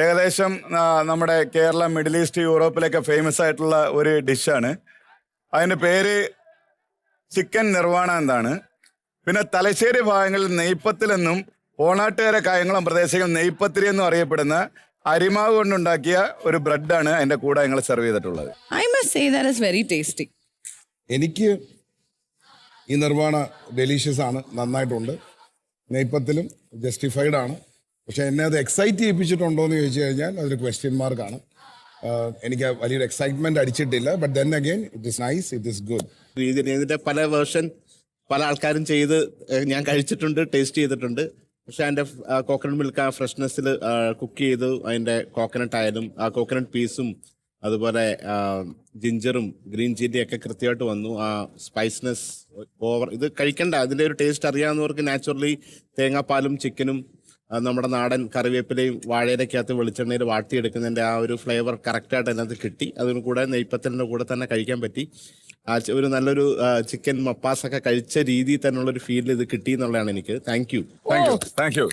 ഏകദേശം നമ്മുടെ Keralam, middle east, യൂറോപ്പിലൊക്കെ famous ആയിട്ടുള്ള ഒരു ഡിഷാണ്. അതിൻ്റെ പേര് ചിക്കൻ നിർവാണ എന്നാണ്. പിന്നെ തലശ്ശേരി ഭാഗങ്ങളിൽ നെയ്പ്പത്തിലെന്നും ഓണാട്ടുകര കായംകുളം പ്രദേശങ്ങൾ നെയ്പ്പത്തിരി എന്നും അറിയപ്പെടുന്ന അരിമാവ് കൊണ്ടുണ്ടാക്കിയ ഒരു ബ്രെഡാണ് അതിൻ്റെ കൂടെ ഞങ്ങൾ സെർവ് ചെയ്തിട്ടുള്ളത്. I must say that is very tasty. എനിക്ക് ഈ നിർവ്വാണ ഡെലീഷ്യസ് ആണ്, നന്നായിട്ടുണ്ട്. നെയ്പ്പത്തിലും ജസ്റ്റിഫൈഡ് ആണ്. പക്ഷെ എന്നെ അത് എക്സൈറ്റ് ചെയ്യിപ്പിച്ചിട്ടുണ്ടോ എന്ന് ചോദിച്ചു കഴിഞ്ഞാൽ അതൊരു ക്വസ്റ്റ്യൻ മാർക്കാണ്. എനിക്ക് വലിയൊരു എക്സൈറ്റ്മെന്റ് അടിച്ചിട്ടില്ല. But then again it is nice, it is good. ഇതിന്റെ പല വേർഷൻ പല ആൾക്കാരും ചെയ്ത് ഞാൻ കഴിച്ചിട്ടുണ്ട്, ടേസ്റ്റ് ചെയ്തിട്ടുണ്ട്. പക്ഷെ അതിൻ്റെ കോക്കനട്ട് മിൽക്ക് ആ ഫ്രഷ്നെസ്സിൽ കുക്ക് ചെയ്ത് അതിൻ്റെ കോക്കനട്ട് ആയാലും ആ കോക്കനട്ട് പീസും അതുപോലെ ജിഞ്ചറും ഗ്രീൻ ചില്ലി ഒക്കെ കൃത്യമായിട്ട് വന്നു. ആ സ്പൈസ്നെസ് ഓവർ ഇത് കഴിക്കണ്ട. അതിൻ്റെ ഒരു ടേസ്റ്റ് അറിയാവുന്നവർക്ക് നാച്ചുറലി തേങ്ങാപ്പാലും ചിക്കനും നമ്മുടെ നാടൻ കറിവേപ്പിലയും വാഴയിലക്കകത്ത് വെളിച്ചെണ്ണയിൽ വാട്ടിയെടുക്കുന്നതിൻ്റെ ആ ഒരു ഫ്ലേവർ കറക്റ്റായിട്ട് അതിനകത്ത് കിട്ടി. അതിന് കൂടെ നെയ്പ്പത്തിൻ്റെ കൂടെ തന്നെ കഴിക്കാൻ പറ്റി. ഒരു നല്ലൊരു ചിക്കൻ മപ്പാസൊക്കെ കഴിച്ച രീതിയിൽ തന്നെയുള്ളൊരു ഫീൽ ഇത് കിട്ടി എന്നുള്ളതാണ് എനിക്ക്. Thank you.